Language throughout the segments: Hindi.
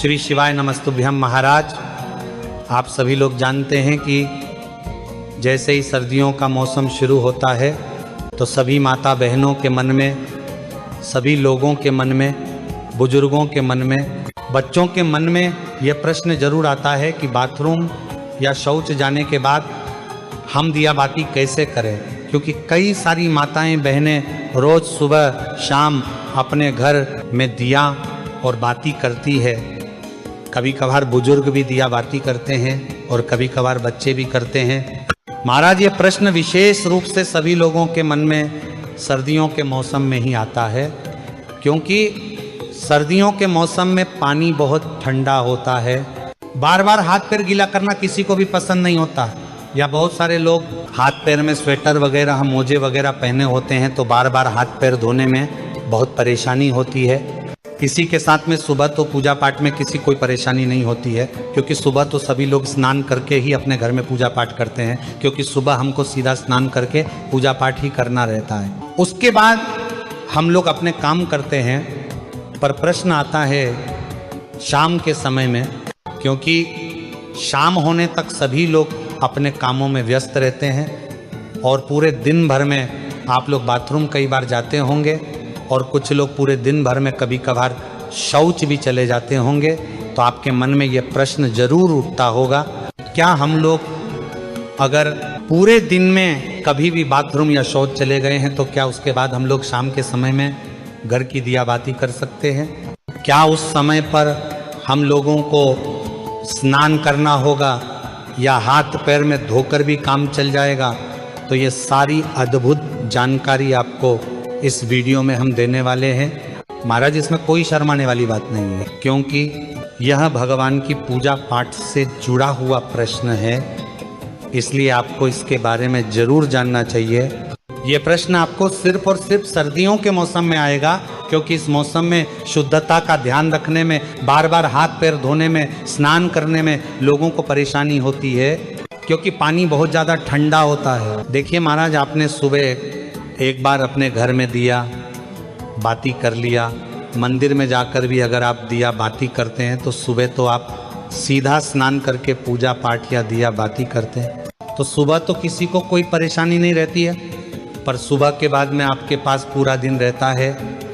श्री शिवाय नमस्तुभ्यम। महाराज, आप सभी लोग जानते हैं कि जैसे ही सर्दियों का मौसम शुरू होता है तो सभी माता बहनों के मन में, सभी लोगों के मन में, बुजुर्गों के मन में, बच्चों के मन में यह प्रश्न जरूर आता है कि बाथरूम या शौच जाने के बाद हम दिया बाती कैसे करें। क्योंकि कई सारी माताएं बहनें रोज़ सुबह शाम अपने घर में दिया और बाती करती है। कभी कभार बुजुर्ग भी दिया बाती करते हैं और कभी कभार बच्चे भी करते हैं। महाराज, ये प्रश्न विशेष रूप से सभी लोगों के मन में सर्दियों के मौसम में ही आता है, क्योंकि सर्दियों के मौसम में पानी बहुत ठंडा होता है। बार बार हाथ पैर गीला करना किसी को भी पसंद नहीं होता, या बहुत सारे लोग हाथ पैर में स्वेटर वगैरह, मोजे वगैरह पहने होते हैं तो बार बार हाथ पैर धोने में बहुत परेशानी होती है। किसी के साथ में सुबह तो पूजा पाठ में किसी कोई परेशानी नहीं होती है, क्योंकि सुबह तो सभी लोग स्नान करके ही अपने घर में पूजा पाठ करते हैं, क्योंकि सुबह हमको सीधा स्नान करके पूजा पाठ ही करना रहता है। उसके बाद हम लोग अपने काम करते हैं। पर प्रश्न आता है शाम के समय में, क्योंकि शाम होने तक सभी लोग अपने कामों में व्यस्त रहते हैं और पूरे दिन भर में आप लोग बाथरूम कई बार जाते होंगे और कुछ लोग पूरे दिन भर में कभी कभार शौच भी चले जाते होंगे। तो आपके मन में ये प्रश्न जरूर उठता होगा, क्या हम लोग अगर पूरे दिन में कभी भी बाथरूम या शौच चले गए हैं तो क्या उसके बाद हम लोग शाम के समय में घर की दिया बाती कर सकते हैं? क्या उस समय पर हम लोगों को स्नान करना होगा या हाथ पैर में धोकर भी काम चल जाएगा? तो ये सारी अद्भुत जानकारी आपको इस वीडियो में हम देने वाले हैं। महाराज, इसमें कोई शर्माने वाली बात नहीं है, क्योंकि यह भगवान की पूजा पाठ से जुड़ा हुआ प्रश्न है, इसलिए आपको इसके बारे में जरूर जानना चाहिए। ये प्रश्न आपको सिर्फ और सिर्फ सर्दियों के मौसम में आएगा, क्योंकि इस मौसम में शुद्धता का ध्यान रखने में, बार बार हाथ पैर धोने में, स्नान करने में लोगों को परेशानी होती है, क्योंकि पानी बहुत ज़्यादा ठंडा होता है। देखिए महाराज, आपने सुबह एक बार अपने घर में दिया बाती कर लिया, मंदिर में जाकर भी अगर आप दिया बाती करते हैं तो सुबह तो आप सीधा स्नान करके पूजा पाठ या दिया बाती करते हैं, तो सुबह तो किसी को कोई परेशानी नहीं रहती है। पर सुबह के बाद में आपके पास पूरा दिन रहता है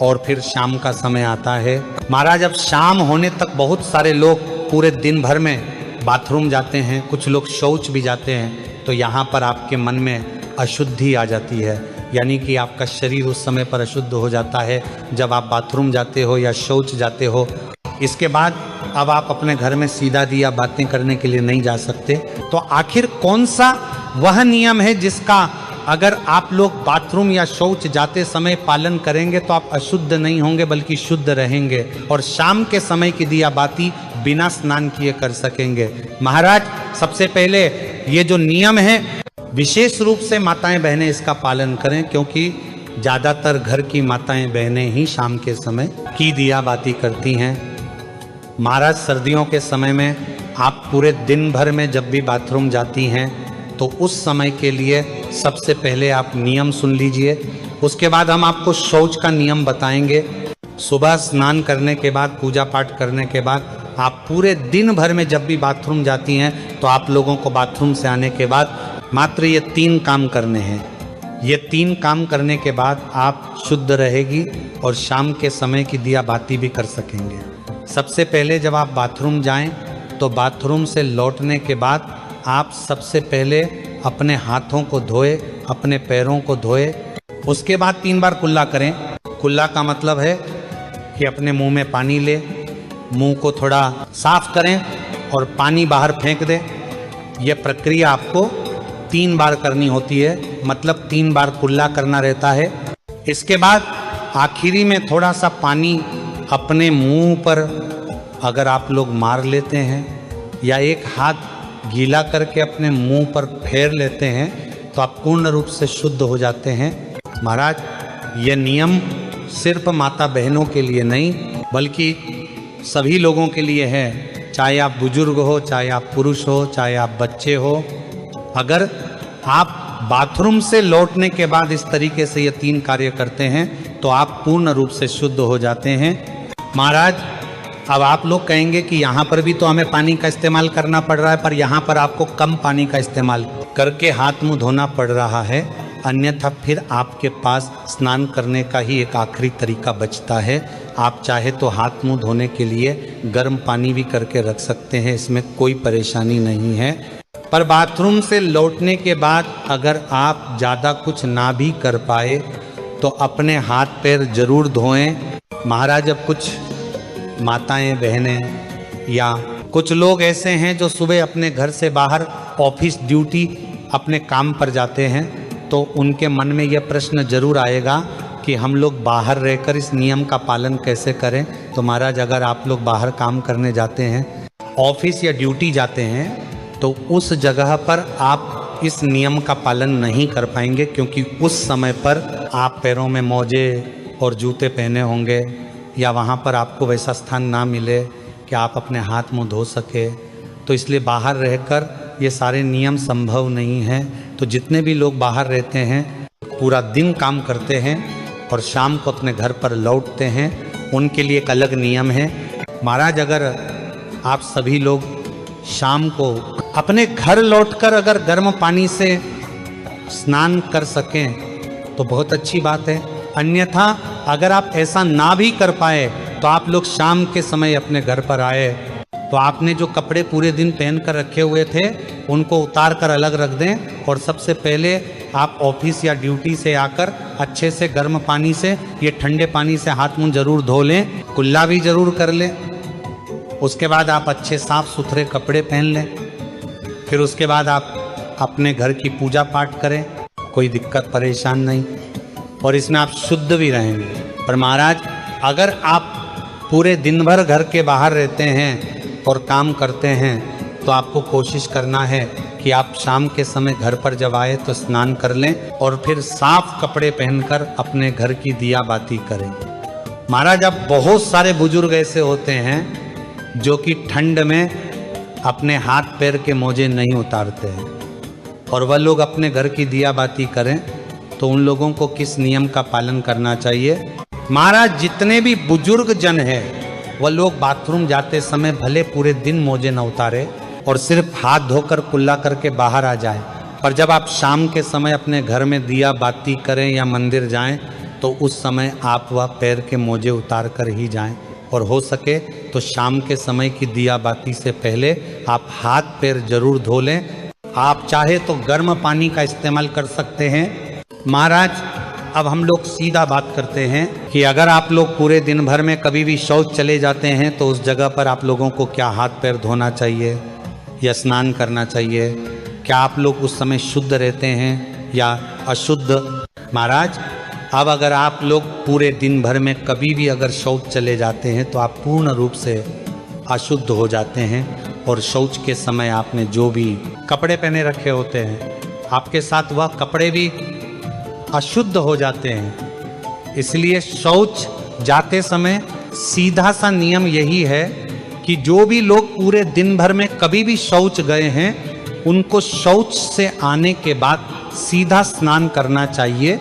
और फिर शाम का समय आता है। महाराज, अब शाम होने तक बहुत सारे लोग पूरे दिन भर में बाथरूम जाते हैं, कुछ लोग शौच भी जाते हैं, तो यहाँ पर आपके मन में अशुद्धि आ जाती है, यानी कि आपका शरीर उस समय पर अशुद्ध हो जाता है जब आप बाथरूम जाते हो या शौच जाते हो। इसके बाद अब आप अपने घर में सीधा दिया बातें करने के लिए नहीं जा सकते। तो आखिर कौन सा वह नियम है जिसका अगर आप लोग बाथरूम या शौच जाते समय पालन करेंगे तो आप अशुद्ध नहीं होंगे बल्कि शुद्ध रहेंगे और शाम के समय की दिया बाती बिना स्नान किए कर सकेंगे? महाराज, सबसे पहले ये जो नियम है विशेष रूप से माताएं बहनें इसका पालन करें, क्योंकि ज़्यादातर घर की माताएं बहनें ही शाम के समय की दिया बाती करती हैं। महाराज, सर्दियों के समय में आप पूरे दिन भर में जब भी बाथरूम जाती हैं तो उस समय के लिए सबसे पहले आप नियम सुन लीजिए, उसके बाद हम आपको शौच का नियम बताएंगे। सुबह स्नान करने के बाद, पूजा पाठ करने के बाद आप पूरे दिन भर में जब भी बाथरूम जाती हैं तो आप लोगों को बाथरूम से आने के बाद मात्र ये 3 काम करने हैं। ये 3 काम करने के बाद आप शुद्ध रहेगी और शाम के समय की दिया बाती भी कर सकेंगे। सबसे पहले जब आप बाथरूम जाएं तो बाथरूम से लौटने के बाद आप सबसे पहले अपने हाथों को धोए, अपने पैरों को धोए, उसके बाद 3 बार कुल्ला करें। कुल्ला का मतलब है कि अपने मुंह में पानी ले, मुंह को थोड़ा साफ करें और पानी बाहर फेंक दें। यह प्रक्रिया आपको 3 बार करनी होती है, मतलब 3 बार कुल्ला करना रहता है। इसके बाद आखिरी में थोड़ा सा पानी अपने मुंह पर अगर आप लोग मार लेते हैं या एक हाथ गीला करके अपने मुंह पर फेर लेते हैं तो आप पूर्ण रूप से शुद्ध हो जाते हैं। महाराज, ये नियम सिर्फ माता बहनों के लिए नहीं बल्कि सभी लोगों के लिए है, चाहे आप बुजुर्ग हो, चाहे आप पुरुष हो, चाहे आप बच्चे हो। अगर आप बाथरूम से लौटने के बाद इस तरीके से ये 3 कार्य करते हैं तो आप पूर्ण रूप से शुद्ध हो जाते हैं। महाराज, अब आप लोग कहेंगे कि यहाँ पर भी तो हमें पानी का इस्तेमाल करना पड़ रहा है, पर यहाँ पर आपको कम पानी का इस्तेमाल करके हाथ मुंह धोना पड़ रहा है, अन्यथा फिर आपके पास स्नान करने का ही एक आखिरी तरीका बचता है। आप चाहे तो हाथ मुंह धोने के लिए गर्म पानी भी करके रख सकते हैं, इसमें कोई परेशानी नहीं है। पर बाथरूम से लौटने के बाद अगर आप ज़्यादा कुछ ना भी कर पाए तो अपने हाथ पैर जरूर धोएं। महाराज, अब कुछ माताएं बहनें या कुछ लोग ऐसे हैं जो सुबह अपने घर से बाहर ऑफिस ड्यूटी अपने काम पर जाते हैं, तो उनके मन में यह प्रश्न जरूर आएगा कि हम लोग बाहर रहकर इस नियम का पालन कैसे करें। तो महाराज, अगर आप लोग बाहर काम करने जाते हैं, ऑफिस या ड्यूटी जाते हैं, तो उस जगह पर आप इस नियम का पालन नहीं कर पाएंगे, क्योंकि उस समय पर आप पैरों में मोजे और जूते पहने होंगे या वहाँ पर आपको वैसा स्थान ना मिले कि आप अपने हाथ मुंह धो सके। तो इसलिए बाहर रहकर ये सारे नियम संभव नहीं हैं। तो जितने भी लोग बाहर रहते हैं, पूरा दिन काम करते हैं और शाम को अपने घर पर लौटते हैं, उनके लिए एक अलग नियम है। महाराज, अगर आप सभी लोग शाम को अपने घर लौटकर अगर गर्म पानी से स्नान कर सकें तो बहुत अच्छी बात है। अन्यथा अगर आप ऐसा ना भी कर पाए तो आप लोग शाम के समय अपने घर पर आए तो आपने जो कपड़े पूरे दिन पहन कर रखे हुए थे उनको उतार कर अलग रख दें, और सबसे पहले आप ऑफिस या ड्यूटी से आकर अच्छे से गर्म पानी से, ये ठंडे पानी से हाथ मुंह जरूर धो लें, कुल्ला भी जरूर कर लें। उसके बाद आप अच्छे साफ सुथरे कपड़े पहन लें। फिर उसके बाद आप अपने घर की पूजा पाठ करें, कोई दिक्कत परेशान नहीं, और इसमें आप शुद्ध भी रहेंगे। पर महाराज, अगर आप पूरे दिन भर घर के बाहर रहते हैं और काम करते हैं तो आपको कोशिश करना है कि आप शाम के समय घर पर जब आए तो स्नान कर लें और फिर साफ कपड़े पहनकर अपने घर की दिया बाती करें। महाराज, अब बहुत सारे बुजुर्ग ऐसे होते हैं जो कि ठंड में अपने हाथ पैर के मोजे नहीं उतारते हैं, और वह लोग अपने घर की दिया बाती करें, तो उन लोगों को किस नियम का पालन करना चाहिए? महाराज, जितने भी बुजुर्ग जन हैं वह लोग बाथरूम जाते समय भले पूरे दिन मोजे न उतारे और सिर्फ हाथ धोकर कुल्ला करके बाहर आ जाए, पर जब आप शाम के समय अपने घर में दिया बाती करें या मंदिर जाएं तो उस समय आप वह पैर के मोजे उतार कर ही जाएं, और हो सके तो शाम के समय की दिया बाती से पहले आप हाथ पैर जरूर धो लें। आप चाहे तो गर्म पानी का इस्तेमाल कर सकते हैं। महाराज, अब हम लोग सीधा बात करते हैं कि अगर आप लोग पूरे दिन भर में कभी भी शौच चले जाते हैं तो उस जगह पर आप लोगों को क्या हाथ पैर धोना चाहिए या स्नान करना चाहिए? क्या आप लोग उस समय शुद्ध रहते हैं या अशुद्ध? महाराज, अब अगर आप लोग पूरे दिन भर में कभी भी अगर शौच चले जाते हैं तो आप पूर्ण रूप से अशुद्ध हो जाते हैं, और शौच के समय आपने जो भी कपड़े पहने रखे होते हैं आपके साथ वह कपड़े भी अशुद्ध हो जाते हैं। इसलिए शौच जाते समय सीधा सा नियम यही है कि जो भी लोग पूरे दिन भर में कभी भी शौच गए हैं उनको शौच से आने के बाद सीधा स्नान करना चाहिए।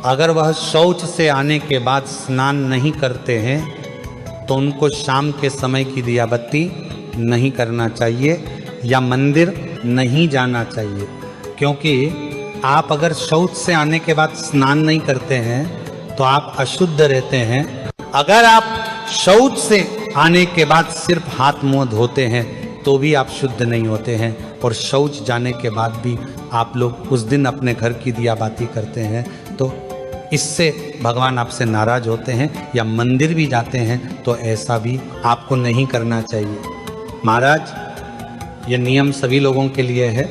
अगर वह शौच से आने के बाद स्नान नहीं करते हैं तो उनको शाम के समय की दिया बत्ती नहीं करना चाहिए या मंदिर नहीं जाना चाहिए, क्योंकि आप अगर शौच से आने के बाद स्नान नहीं करते हैं तो आप अशुद्ध रहते हैं। अगर आप शौच से आने के बाद सिर्फ हाथ मुंह धोते हैं तो भी आप शुद्ध नहीं होते हैं, और शौच जाने के बाद भी आप लोग उस दिन अपने घर की दिया बाती करते हैं तो इससे भगवान आपसे नाराज होते हैं, या मंदिर भी जाते हैं तो ऐसा भी आपको नहीं करना चाहिए। महाराज, ये नियम सभी लोगों के लिए है,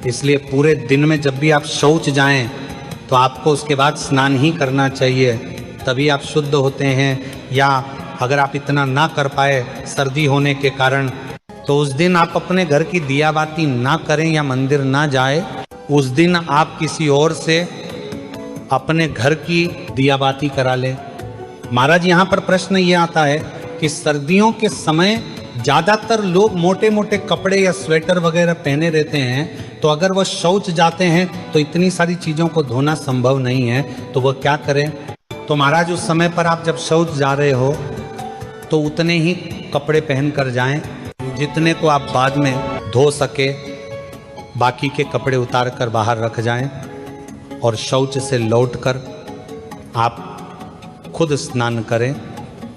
इसलिए पूरे दिन में जब भी आप शौच जाएं तो आपको उसके बाद स्नान ही करना चाहिए, तभी आप शुद्ध होते हैं। या अगर आप इतना ना कर पाए सर्दी होने के कारण तो उस दिन आप अपने घर की दिया बाती ना करें या मंदिर ना जाए, उस दिन आप किसी और से अपने घर की दिया बाती करा लें। महाराज, यहाँ पर प्रश्न ये आता है कि सर्दियों के समय ज़्यादातर लोग मोटे मोटे कपड़े या स्वेटर वगैरह पहने रहते हैं, तो अगर वह शौच जाते हैं तो इतनी सारी चीज़ों को धोना संभव नहीं है, तो वह क्या करें? तो महाराज, उस समय पर आप जब शौच जा रहे हो तो उतने ही कपड़े पहन कर जाएं, जितने को आप बाद में धो सके बाकी के कपड़े उतार कर बाहर रख जाएं और शौच से लौटकर आप खुद स्नान करें।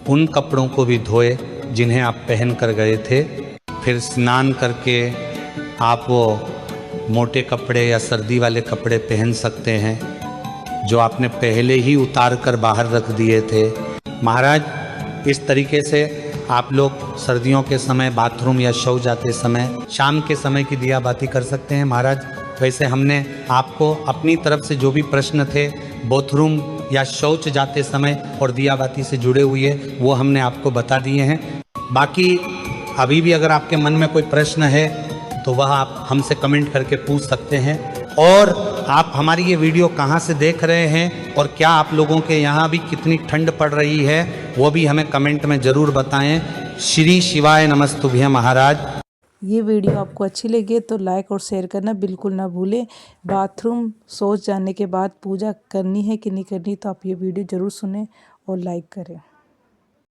उन कपड़ों को भी धोए जिन्हें आप पहन कर गए थे। फिर स्नान करके आप वो मोटे कपड़े या सर्दी वाले कपड़े पहन सकते हैं जो आपने पहले ही उतार कर बाहर रख दिए थे। महाराज, इस तरीके से आप लोग सर्दियों के समय बाथरूम या शौच जाते समय शाम के समय की दिया बाती कर सकते हैं। महाराज, वैसे हमने आपको अपनी तरफ से जो भी प्रश्न थे बाथरूम या शौच जाते समय और दिया बाती से जुड़े हुए वो हमने आपको बता दिए हैं। बाकी अभी भी अगर आपके मन में कोई प्रश्न है तो वह आप हमसे कमेंट करके पूछ सकते हैं। और आप हमारी ये वीडियो कहाँ से देख रहे हैं और क्या आप लोगों के यहाँ भी कितनी ठंड पड़ रही है वो भी हमें कमेंट में ज़रूर बताएं। श्री शिवाय नमस्तुभ्यं महाराज। ये वीडियो आपको अच्छी लगी तो लाइक और शेयर करना बिल्कुल ना भूलें। बाथरूम शौच जाने के बाद पूजा करनी है कि नहीं करनी, तो आप ये वीडियो ज़रूर सुनें और लाइक करें।